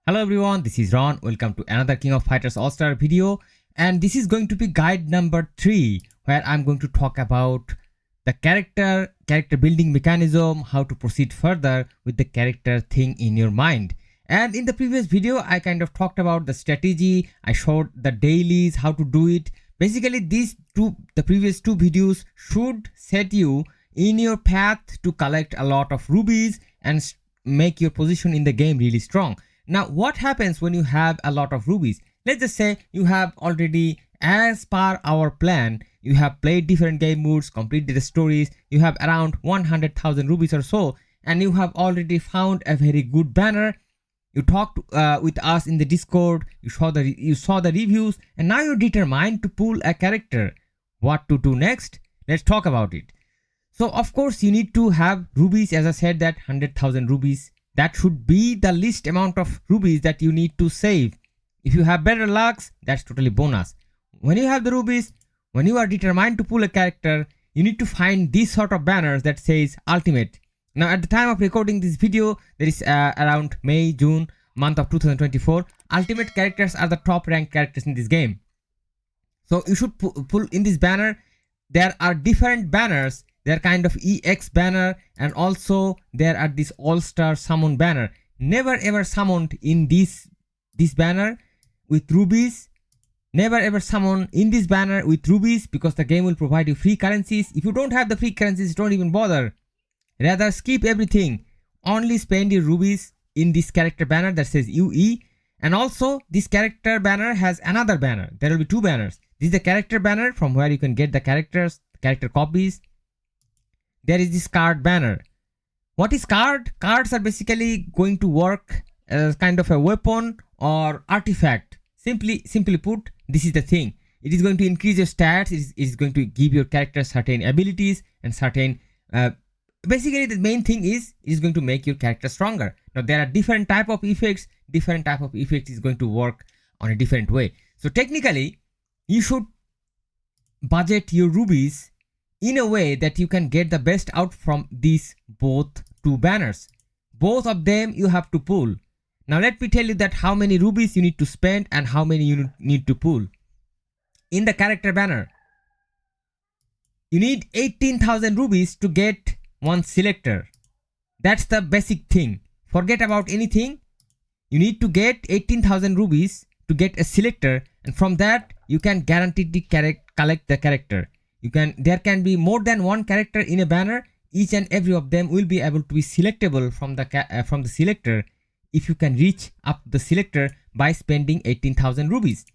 Hello everyone, this is Ron. Welcome to another King of Fighters All-Star video, and this is going to be guide number 3 where I'm going to talk about the character building mechanism, how to proceed further with the character thing in your mind. And in the previous video I kind of talked about the strategy, I showed the dailies, how to do it. Basically the previous two videos should set you in your path to collect a lot of rubies and make your position in the game really strong. Now what happens when you have a lot of rubies? Let's just say you have already, as per our plan, you have played different game modes, completed the stories, you have around 100,000 rubies or so, and you have already found a very good banner. You talked with us in the Discord, you saw the reviews, and now you're determined to pull a character. What to do next? Let's talk about it. So of course you need to have rubies, as I said, that 100,000 rubies. That should be the least amount of rubies that you need to save. If you have better lucks, that's totally bonus. When you have the rubies, when you are determined to pull a character, you need to find these sort of banners that says ultimate. Now at the time of recording this video, there is around May, June month of 2024. Ultimate characters are the top ranked characters in this game. So you should pull in this banner. There are different banners. They're kind of EX banner, and also there are this all-star summon banner. Never ever summoned in this banner with rubies. Never ever summon in this banner with rubies, because the game will provide you free currencies. If you don't have the free currencies, don't even bother. Rather skip everything. Only spend your rubies in this character banner that says UE. And also this character banner has another banner. There will be two banners. This is the character banner from where you can get the character copies. There is this card banner. What is card? Cards are basically going to work as kind of a weapon or artifact. Simply put, this is the thing. It is going to increase your stats. It is going to give your character certain abilities and certain... basically the main thing is, it is going to make your character stronger. Now there are different type of effects. Different type of effect is going to work on a different way. So technically, you should budget your rubies in a way that you can get the best out from these both two banners. Both of them you have to pull. Now let me tell you that how many rubies you need to spend and how many you need to pull. In the character banner, you need 18,000 rubies to get one selector. That's the basic thing. Forget about anything. You need to get 18,000 rubies to get a selector, and from that you can guaranteedly collect the character. There can be more than one character in a banner. Each and every of them will be able to be selectable from the selector if you can reach up the selector by spending 18,000 rubies.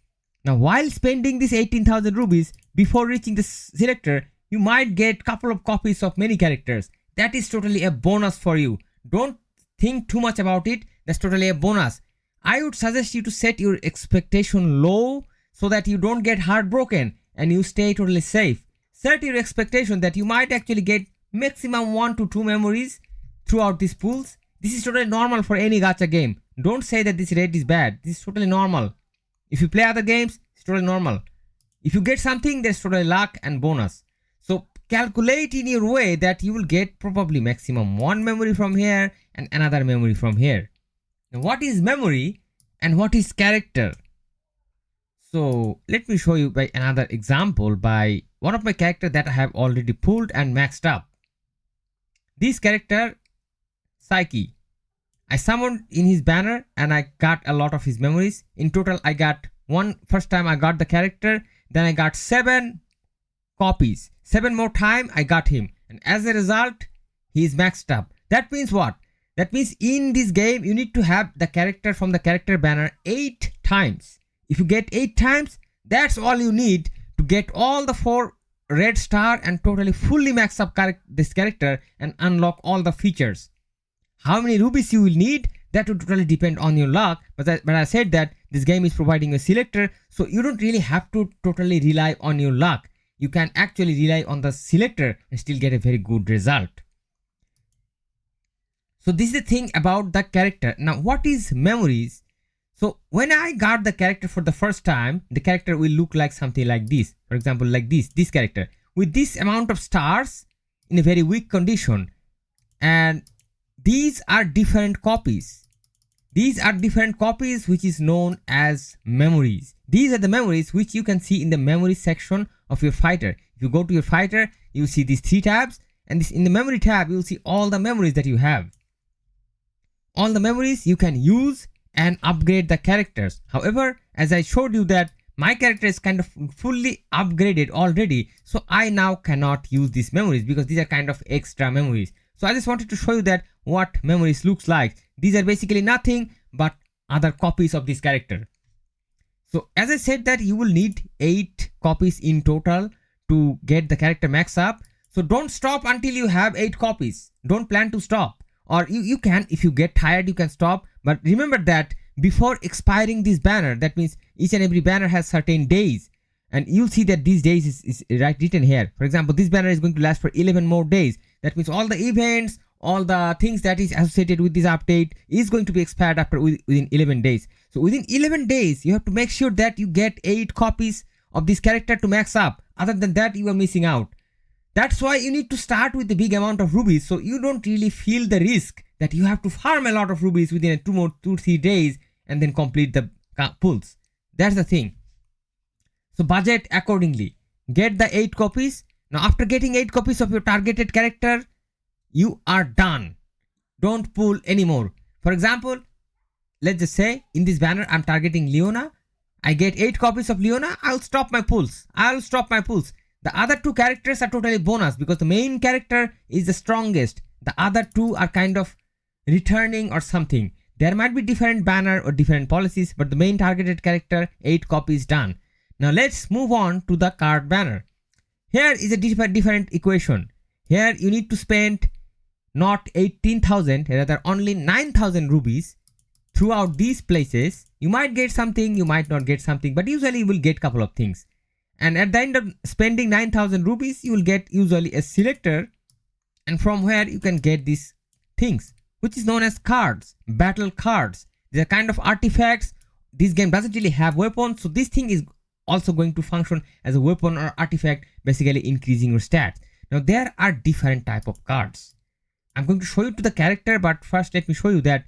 Now while spending this 18,000 rubies before reaching the selector, you might get couple of copies of many characters. That is totally a bonus for you. Don't think too much about it. That's totally a bonus. I would suggest you to set your expectation low so that you don't get heartbroken and you stay totally safe. Set your expectation that you might actually get maximum 1 to 2 memories throughout these pools. This is totally normal for any gacha game. Don't say that this rate is bad. This is totally normal. If you play other games, it's totally normal. If you get something, there's totally luck and bonus. So calculate in your way that you will get probably maximum 1 memory from here and another memory from here. Now what is memory and what is character? So let me show you by another example by one of my characters that I have already pulled and maxed up. This character, Psyche. I summoned in his banner and I got a lot of his memories. In total I got first time I got the character, then I got 7 copies. 7 more time I got him, and as a result he is maxed up. That means what? That means in this game you need to have the character from the character banner 8 times. If you get 8 times, that's all you need to get all the 4 red star and totally fully max up this character and unlock all the features. How many rubies you will need, that will totally depend on your luck. But I said that this game is providing a selector, so you don't really have to totally rely on your luck. You can actually rely on the selector and still get a very good result. So this is the thing about the character. Now what is memories? So when I got the character for the first time, the character will look like something like this. For example, like this character with this amount of stars in a very weak condition, and these are different copies. These are different copies which is known as memories. These are the memories which you can see in the memory section of your fighter. If you go to your fighter, you will see these 3 tabs, and in the memory tab you will see all the memories that you have. All the memories you can use and upgrade the characters. However, as I showed you that my character is kind of fully upgraded already, so I now cannot use these memories because these are kind of extra memories. So I just wanted to show you that what memories looks like. These are basically nothing but other copies of this character. So as I said that you will need 8 copies in total to get the character max up. So don't stop until you have 8 copies. Don't plan to stop. Or you can, if you get tired, you can stop. But remember that before expiring this banner, that means each and every banner has certain days. And you'll see that these days is written here. For example, this banner is going to last for 11 more days. That means all the events, all the things that is associated with this update is going to be expired after within 11 days. So within 11 days, you have to make sure that you get 8 copies of this character to max up. Other than that, you are missing out. That's why you need to start with a big amount of rubies, so you don't really feel the risk that you have to farm a lot of rubies within 2-3 days and then complete the pulls. That's the thing. So budget accordingly. Get the 8 copies. Now after getting 8 copies of your targeted character, you are done. Don't pull anymore. For example, let's just say in this banner I'm targeting Leona. I get 8 copies of Leona. I'll stop my pulls. The other 2 characters are totally bonus because the main character is the strongest. The other 2 are kind of returning or something. There might be different banner or different policies, but the main targeted character, 8 copies done. Now let's move on to the card banner. Here is a different equation. Here you need to spend not 18,000, rather only 9,000 rubies throughout these places. You might get something, you might not get something, but usually you will get couple of things. And at the end of spending 9,000 rupees, you will get usually a selector, and from where you can get these things, which is known as cards, battle cards. They're kind of artifacts. This game doesn't really have weapons, so this thing is also going to function as a weapon or artifact, basically increasing your stats. Now there are different type of cards. I'm going to show you to the character, but first let me show you that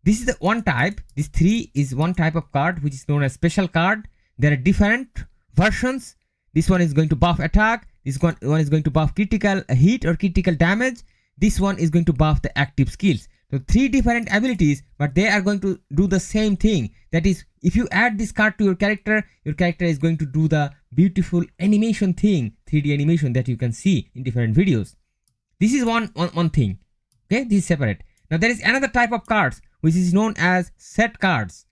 this is the one type. This 3 is one type of card, which is known as special card. There are different versions. This one is going to buff attack. This one is going to buff critical hit or critical damage. This one is going to buff the active skills. So 3 different abilities, but they are going to do the same thing. That is, if you add this card to your character is going to do the beautiful animation thing, 3D animation that you can see in different videos. This is one thing. Okay, this is separate. Now there is another type of cards which is known as set cards.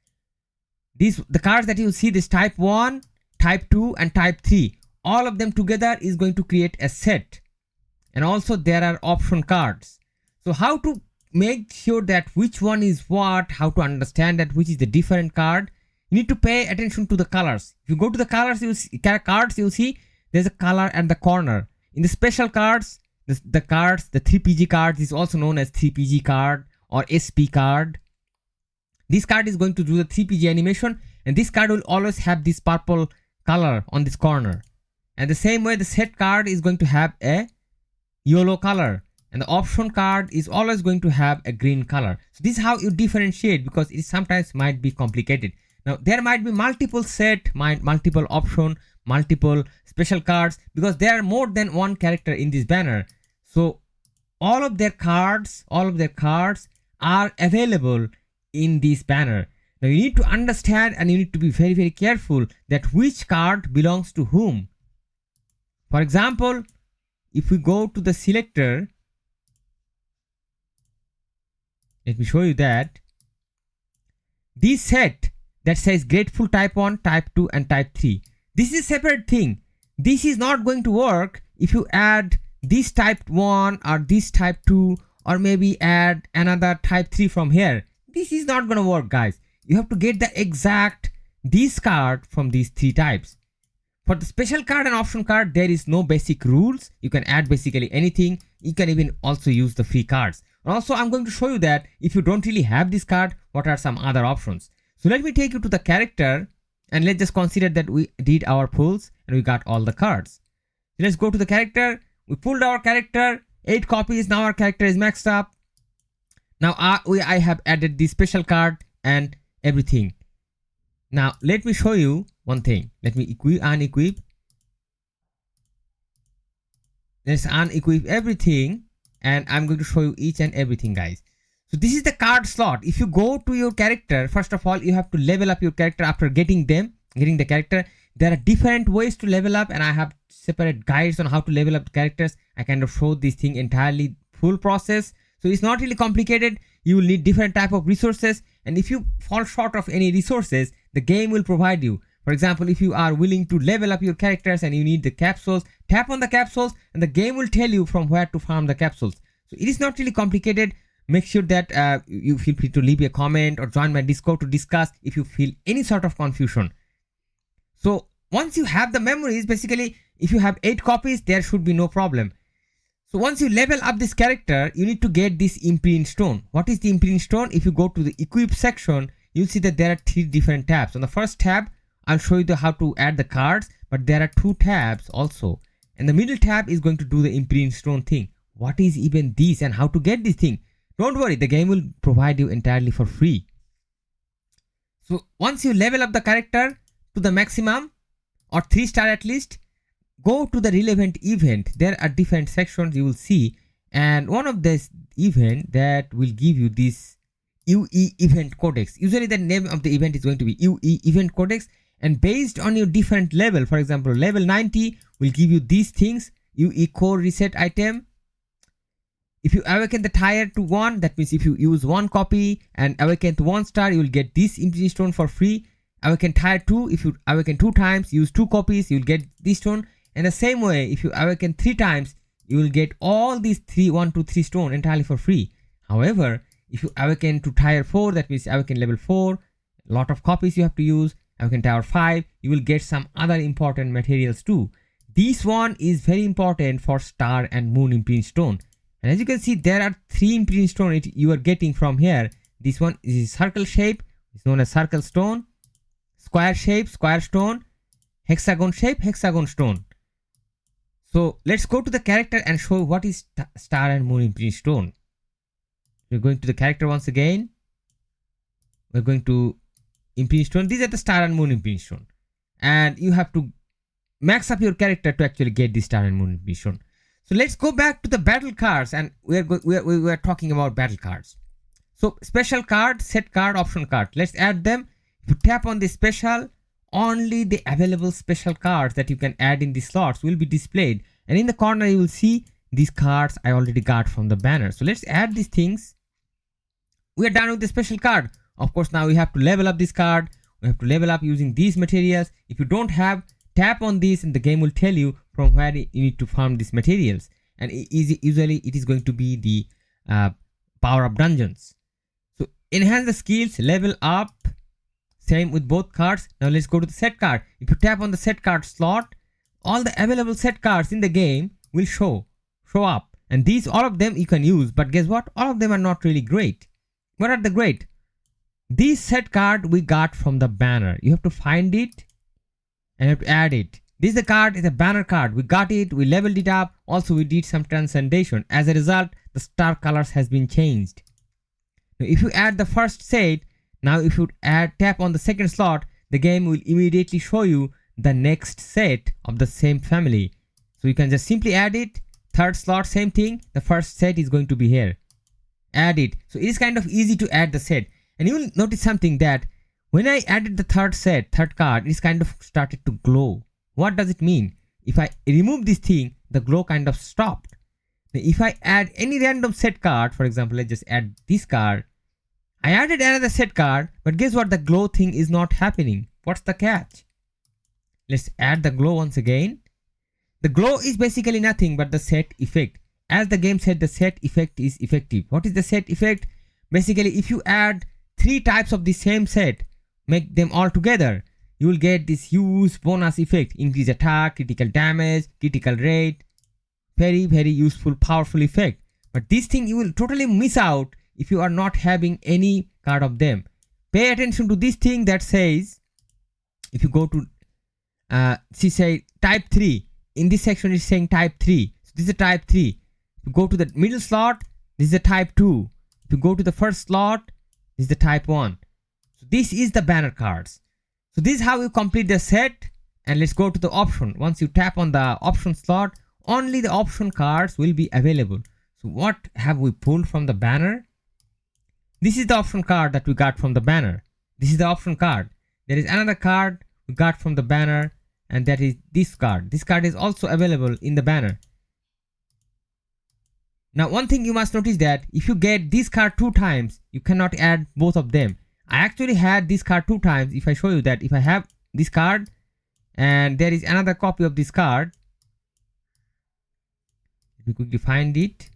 The cards that you see, this type 1, type 2 and type 3, all of them together is going to create a set. And also there are option cards. So how to make sure that which one is what, how to understand that which is the different card, you need to pay attention to the colors. If you go to the colors, you see cards, you see there's a color at the corner. In the special cards, the 3PG cards is also known as 3PG card or SP card. This card is going to do the 3PG animation, and this card will always have this purple color on this corner. And the same way the set card is going to have a yellow color, and the option card is always going to have a green color. So this is how you differentiate, because it sometimes might be complicated. Now there might be multiple set, multiple option, multiple special cards, because there are more than one character in this banner. So all of their cards are available in this banner. Now you need to understand and you need to be very, very careful that which card belongs to whom. For example, if we go to the selector, let me show you that this set that says grateful type 1, type 2 and type 3, this is a separate thing. This is not going to work if you add this type 1 or this type 2 or maybe add another type 3 from here. This is not going to work, guys. You have to get the exact this card from these 3 types. For the special card and option card, there is no basic rules. You can add basically anything. You can even also use the free cards. Also, I'm going to show you that if you don't really have this card, what are some other options. So let me take you to the character, and let's just consider that we did our pulls and we got all the cards. Let's go to the character. We pulled our character, 8 copies. Now our character is maxed up. Now I have added the special card and everything. Now let me show you one thing. Let me unequip. Let's unequip everything, and I'm going to show you each and everything, guys. So this is the card slot. If you go to your character, first of all you have to level up your character after getting the character. There are different ways to level up, and I have separate guides on how to level up the characters. I kind of showed this thing entirely full process, so it's not really complicated. You will need different type of resources, and if you fall short of any resources, the game will provide you. For example, if you are willing to level up your characters and you need the capsules, tap on the capsules and the game will tell you from where to farm the capsules. So it is not really complicated. Make sure that you feel free to leave a comment or join my Discord to discuss if you feel any sort of confusion. So once you have the memories, basically if you have 8 copies, there should be no problem. So once you level up this character, you need to get this imprint stone. What is the imprint stone? If you go to the equip section, you'll see that there are 3 different tabs. On the first tab, I'll show you how to add the cards, but there are 2 tabs also. And the middle tab is going to do the imprint stone thing. What is even this and how to get this thing? Don't worry, the game will provide you entirely for free. So once you level up the character to the maximum or 3 star at least, go to the relevant event. There are different sections you will see, and one of this event that will give you this UE event codex. Usually the name of the event is going to be UE event codex, and based on your different level, for example level 90 will give you these things: UE core reset item. If you awaken the tier to 1, that means if you use 1 copy and awaken to 1 star, you will get this imprint stone for free. Awaken tier 2, if you awaken 2 times, use 2 copies, you will get this stone. And the same way, if you awaken 3 times, you will get all these 1, 2, 3 stone entirely for free. However, if you awaken to tier 4, that means awaken level 4, lot of copies you have to use. Awaken tier 5, you will get some other important materials too. This one is very important for star and moon imprint stone. And as you can see, there are 3 imprint stone you are getting from here. This one is circle shape, it's known as circle stone. Square shape, square stone. Hexagon shape, hexagon stone. So let's go to the character and show what is star and moon imprint stone. We're going to the character once again. We're going to imprint stone. These are the star and moon imprint stone. And you have to max up your character to actually get the star and moon imprint stone. So let's go back to the battle cards, and we are talking about battle cards. So special card, set card, option card. Let's add them. If you tap on the special, only the available special cards that you can add in the slots will be displayed. And in the corner, you will see these cards I already got from the banner. So let's add these things. We are done with the special card. Of course, now we have to level up this card. We have to level up using these materials. If you don't have, tap on this and the game will tell you from where you need to farm these materials. And usually it is going to be the power up dungeons. So enhance the skills, level up. Same with both cards. Now let's go to the set card. If you tap on the set card slot, all the available set cards in the game will show up. And these, all of them you can use. But guess what? All of them are not really great. What are the great? This set card we got from the banner. You have to find it and you have to add it. This is the card, it's a banner card. We got it, we leveled it up. Also we did some transcendation. As a result, the star colors has been changed. Now if you add the first set, now if you tap on the second slot, the game will immediately show you the next set of the same family. So you can just simply add it. Third slot, same thing. The first set is going to be here. Add it. So it is kind of easy to add the set. And you will notice something that when I added the third card, it's kind of started to glow. What does it mean? If I remove this thing, the glow kind of stopped. Now, if I add any random set card, for example, let's just add this card. I added another set card, but guess what? The glow thing is not happening. What's the catch? Let's add the glow once again. The glow is basically nothing but the set effect. As the game said, the set effect is effective. What is the set effect? Basically, if you add 3 types of the same set, make them all together, you will get this huge bonus effect. Increase attack, critical damage, critical rate. Very, very useful, powerful effect. But this thing you will totally miss out if you are not having any card of them. Pay attention to this thing that says, if you go to, say type 3. In this section it's saying type 3. So this is a type 3. If you go to the middle slot, this is a type 2. If you go to the first slot, this is the type 1. So this is the banner cards. So this is how you complete the set. And let's go to the option. Once you tap on the option slot, only the option cards will be available. So what have we pulled from the banner? This is the option card that we got from the banner. This is the option card. There is another card we got from the banner, and that is this card. This card is also available in the banner. Now one thing you must notice that if you get this card 2 times, you cannot add both of them. I actually had this card 2 times. If I show you that, if I have this card and there is another copy of this card, let me quickly find it.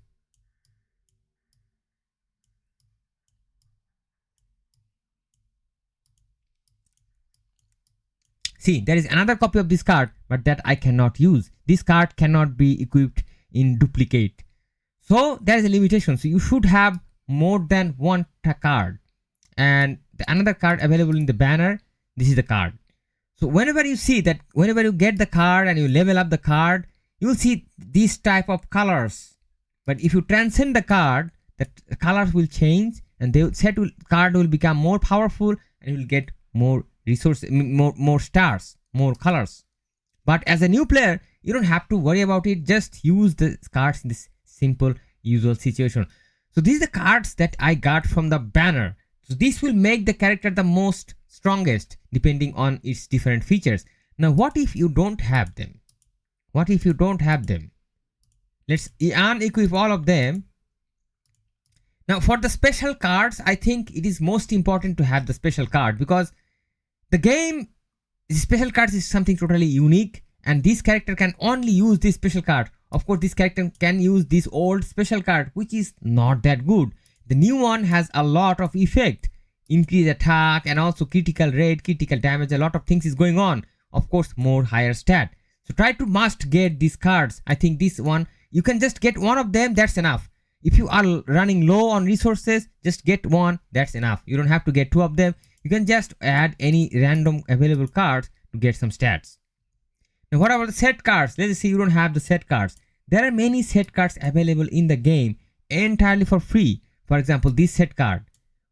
See, there is another copy of this card, but that I cannot use. This card cannot be equipped in duplicate. So there is a limitation. So you should have more than one card. And the another card available in the banner, this is the card. So whenever you see that, whenever you get the card and you level up the card, you will see this type of colors. But if you transcend the card, the colors will change and the card will become more powerful and you will get more resources, more stars, more colors. But as a new player, you don't have to worry about it. Just use the cards in this simple usual situation. So these are the cards that I got from the banner. So this will make the character the most strongest depending on its different features. Now what if you don't have them? What if you don't have them? Let's unequip all of them. Now for the special cards, I think it is most important to have the special card, because the game, the special cards is something totally unique, and this character can only use this special card. Of course, this character can use this old special card, which is not that good. The new one has a lot of effect, increase attack and also critical rate, critical damage, a lot of things is going on. Of course, more higher stat. So try to must get these cards. I think this one, you can just get one of them, that's enough. If you are running low on resources, just get one, that's enough. You don't have to get 2 of them. You can just add any random available cards to get some stats. Now what about the set cards? Let's say you don't have the set cards. There are many set cards available in the game entirely for free. For example, this set card,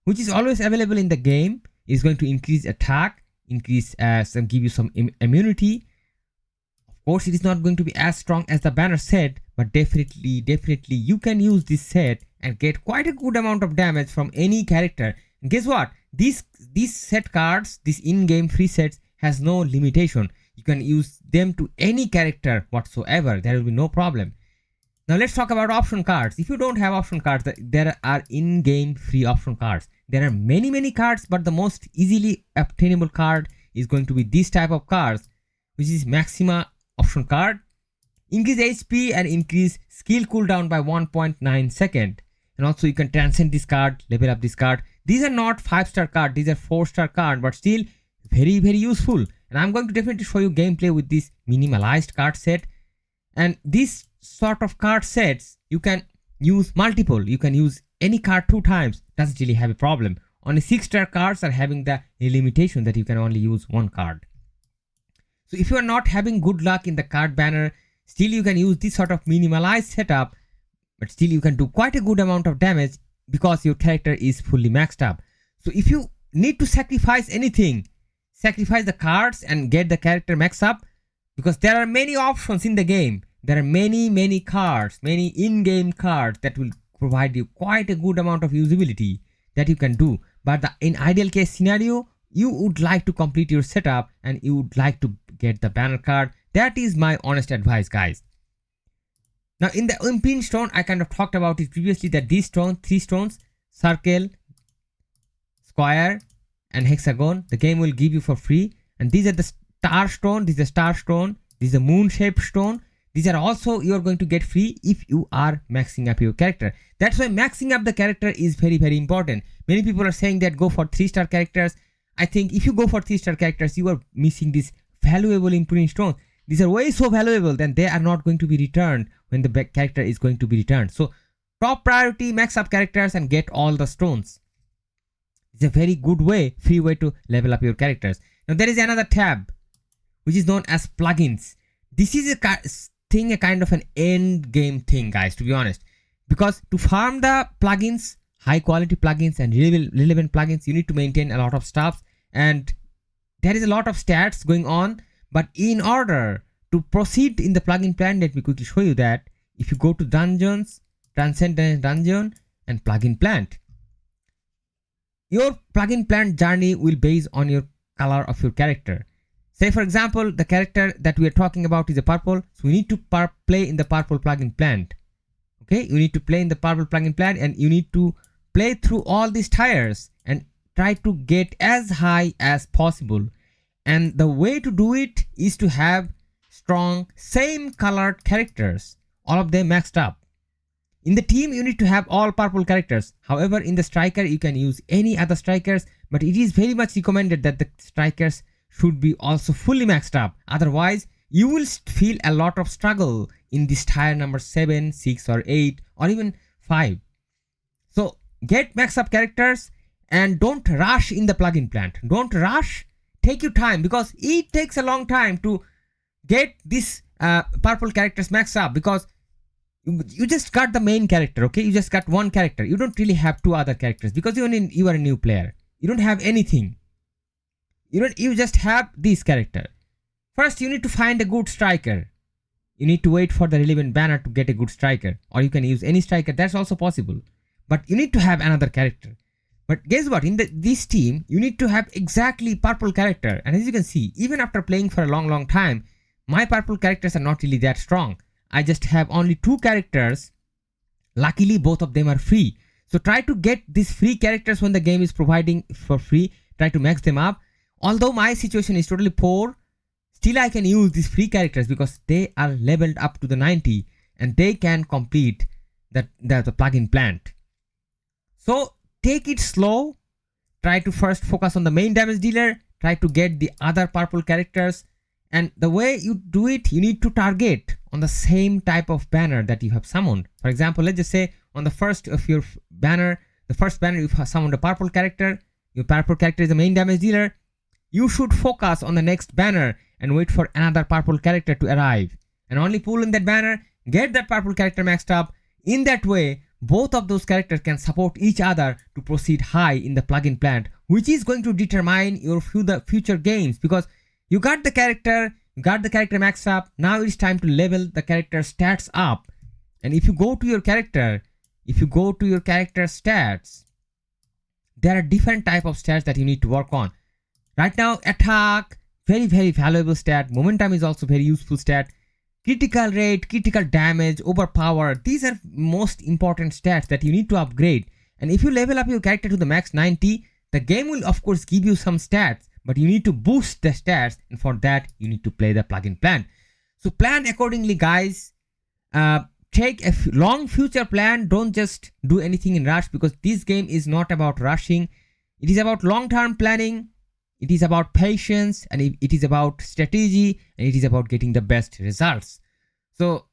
which is always available in the game, is going to increase attack, increase give you some immunity. Of course, it is not going to be as strong as the banner set, but definitely you can use this set and get quite a good amount of damage from any character. And guess what? These set cards, these in-game free sets, has no limitation. You can use them to any character whatsoever. There will be no problem. Now let's talk about option cards. If you don't have option cards, there are in-game free option cards. There are many cards, but the most easily obtainable card is going to be this type of cards, which is Maxima option card. Increase HP and increase skill cooldown by 1.9 second. And also you can transcend this card, level up this card. These are not 5-star card, these are 4-star card, but still very useful. And I'm going to definitely show you gameplay with this minimalized card set. And this sort of card sets, you can use multiple. You can use any card 2 times, doesn't really have a problem. Only 6-star cards are having the limitation that you can only use 1 card. So if you are not having good luck in the card banner, still you can use this sort of minimalized setup, but still you can do quite a good amount of damage because your character is fully maxed up. So if you need to sacrifice anything, sacrifice the cards and get the character maxed up, because there are many options in the game. There are many cards, many in-game cards that will provide you quite a good amount of usability that you can do. But in ideal case scenario, you would like to complete your setup and you would like to get the banner card. That is my honest advice, guys. Now in the imprint stone, I kind of talked about it previously, that these stones, 3 stones, circle, square and hexagon, the game will give you for free. And these are the star stone, this is the star stone, this is the moon shaped stone. These are also you are going to get free if you are maxing up your character. That's why maxing up the character is very important. Many people are saying that go for 3-star characters. I think if you go for 3-star characters, you are missing this valuable imprint stones. These are way so valuable, then they are not going to be returned when the character is going to be returned. So top priority, max up characters and get all the stones. It's a very good way, free way to level up your characters. Now there is another tab which is known as plugins. This is a kind of an end game thing, guys, to be honest, because to farm the plugins, high quality plugins and relevant plugins, you need to maintain a lot of stuff, and there is a lot of stats going on. But in order to proceed in the plugin plan, let me quickly show you that. If you go to dungeons, transcendence dungeon, and plugin plant, your plugin plant journey will base on your color of your character. Say for example, the character that we are talking about is a purple, so we need to play in the purple plugin plant. Okay, you need to play in the purple plugin plant, and you need to play through all these tiers and try to get as high as possible. And the way to do it is to have strong same colored characters, all of them maxed up. In the team, you need to have all purple characters. However, in the striker, you can use any other strikers, but it is very much recommended that the strikers should be also fully maxed up. Otherwise, you will feel a lot of struggle in this tier number 7, 6 or 8 or even 5. So get maxed up characters and don't rush in the plugin plant. Don't rush. Take your time, because it takes a long time to get this purple characters maxed up, because you just got the main character. Okay, you just got one character. You don't really have two other characters because you are a new player. You don't have anything. You just have this character. First, you need to find a good striker. You need to wait for the relevant banner to get a good striker, or you can use any striker. That's also possible. But you need to have another character. But guess what? In this team, you need to have exactly purple character. And as you can see, even after playing for a long time, my purple characters are not really that strong. I just have only 2 characters. Luckily, both of them are free. So try to get these free characters when the game is providing for free. Try to max them up. Although my situation is totally poor, still I can use these free characters because they are leveled up to the 90 and they can complete the plugin plant. So take it slow. Try to first focus on the main damage dealer. Try to get the other purple characters. And the way you do it, you need to target on the same type of banner that you have summoned. For example, let's just say on the first of your banner, the first banner you have summoned a purple character. Your purple character is the main damage dealer. You should focus on the next banner and wait for another purple character to arrive. And only pull in that banner, get that purple character maxed up. In that way, both of those characters can support each other to proceed high in the plugin plant, which is going to determine your future games, because you got the character maxed up. Now it's time to level the character stats up. And if you go to your character stats, there are different type of stats that you need to work on. Right now, attack, very valuable stat. Momentum is also very useful stat. Critical rate, critical damage, overpower. These are most important stats that you need to upgrade. And if you level up your character to the max 90, the game will of course give you some stats, but you need to boost the stats, and for that you need to play the plugin plan. So plan accordingly, guys. Take a long future plan. Don't just do anything in rush, because this game is not about rushing. It is about long-term planning. It is about patience, and it is about strategy, and it is about getting the best results. So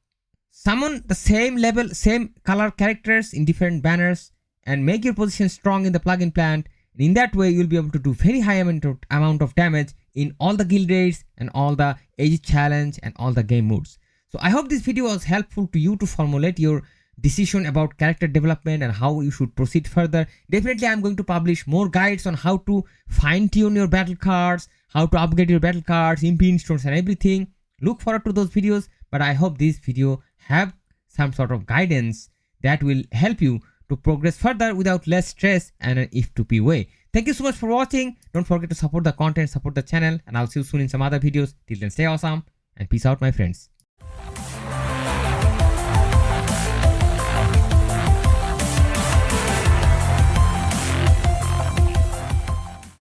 summon the same level, same color characters in different banners and make your position strong in the plugin plant. And in that way, you'll be able to do very high amount of damage in all the guild raids and all the age challenge and all the game modes. So I hope this video was helpful to you to formulate your decision about character development and how you should proceed further. Definitely I'm going to publish more guides on how to fine tune your battle cards, how to upgrade your battle cards, impin stones and everything. Look forward to those videos, but I hope this video have some sort of guidance that will help you to progress further without less stress and an if-to-be way. Thank you so much for watching. Don't forget to support the content, support the channel, and I'll see you soon in some other videos. Till then, stay awesome and peace out, my friends.